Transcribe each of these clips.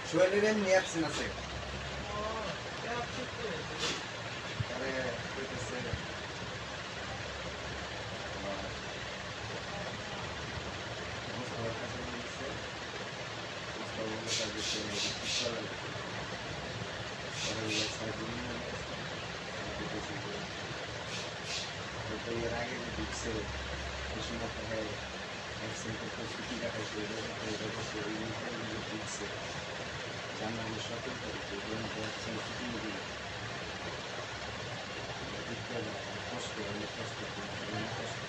শরীরের এমনি অ্যাবসেন্ট আছে আরে কইতেছে এর আগে যে ঢুকছে ওই সময় তাকে অ্যাবসেন্টের প্রস্তুতি দেখাইছে ঢুকছে জানা আমি সতর্ক করেছি অ্যাবসেন্ট ছুটি দিল কষ্ট অনেক কষ্ট অনেক কষ্ট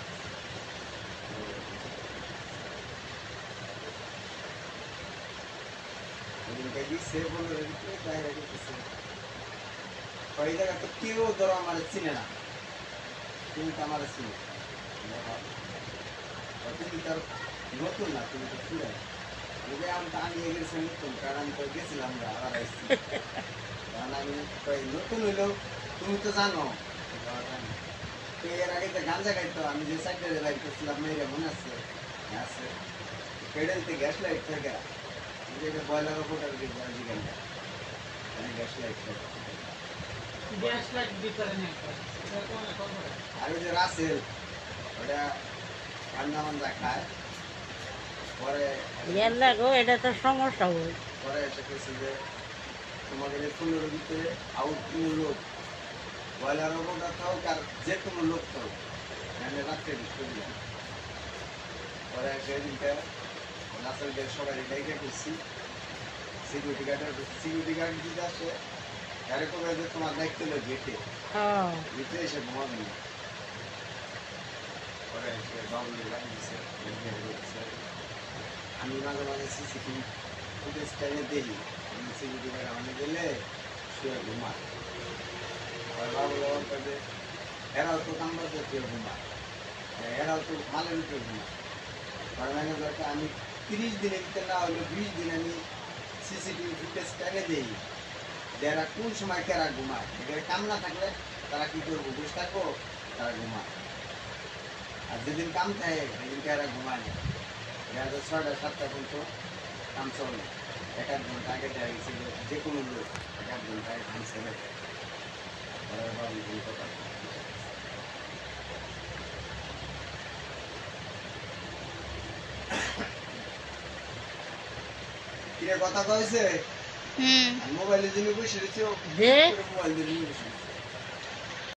দিচ্ছে বলে বাইরে গেছে কই জায়গা তো কেউ ধরো আমার চিনে না তুমি তো আমার চিনে তুমি তার নতুন না তুমি তো পুরাই আমি তো আনিয়ে গেছি নতুন কারণ আমি তো গেছিলাম আবার আসছি কারণ আমি নতুন হইলেও তুমি তো জানো তো এর আগে তো গাঞ্জা খাইতো আমি যে সাইডে লাইট করছিলাম মেয়েরা মনে আছে আছে পেডেলতে গ্যাস লাইট থাকে যেটা বয়লার ওপর আর কি গাঞ্জা গ্যাস লাইট থাকে গ্যাস লাইট ভিতরে নেই আর ওই যে রাসেল ওটা ঠান্ডা মান্দা খায় পরে এটা তো সমস্যা হয় পরে এসে কেছে যে তোমাদের 15 ভিতরে আউট কোনো লোক বয়লার ওপরটা থাক আর যে কোনো লোক থাক মানে রাত্রে ঢুকতে দিলাম পরে সেদিনটা রাসেলদের সবাই ডাইকে করছি সিকিউরিটি গার্ড দিতে আসে এরকম যে তোমার দায়িত্ব হলো গেটে গেটে এসে ঘুমাবে না পরে এসে বাবুলি লাগিয়েছে আমি মাঝে মাঝে সিসিটিভি ফুটেজ টাইমে দেখি আমি সিকিউরিটি গার্ড আমাদের গেলে শুয়ে ঘুমা বাবুল কাজে এরাও তো কামড় কেউ ঘুমা এরাও তো মালের উপরে ঘুমা ম্যানেজারকে আমি 30 দিনের ভিতরে না হলে 20 দিন আমি সিসিটিভি ফুটেজ টাইমে দিই এরা কোন সময় কেরা ঘুমায় এদের কাম না থাকলে তারা কি করবো বসে থাকবো তারা ঘুমায় আর যেদিন কাম থাকে সেদিন এরা ঘুমায় না এরা 6টা 7টা পর্যন্ত কাম চলে 1-1 ঘন্টা আগে দেখা গেছে যে কোনো লোক 1-1 ঘন্টা আগে কাম ছেড়ে কথা কিরে কথা কয়েছে মোবাইলের জন্য বসে রয়েছে মোবাইল দিয়ে বসে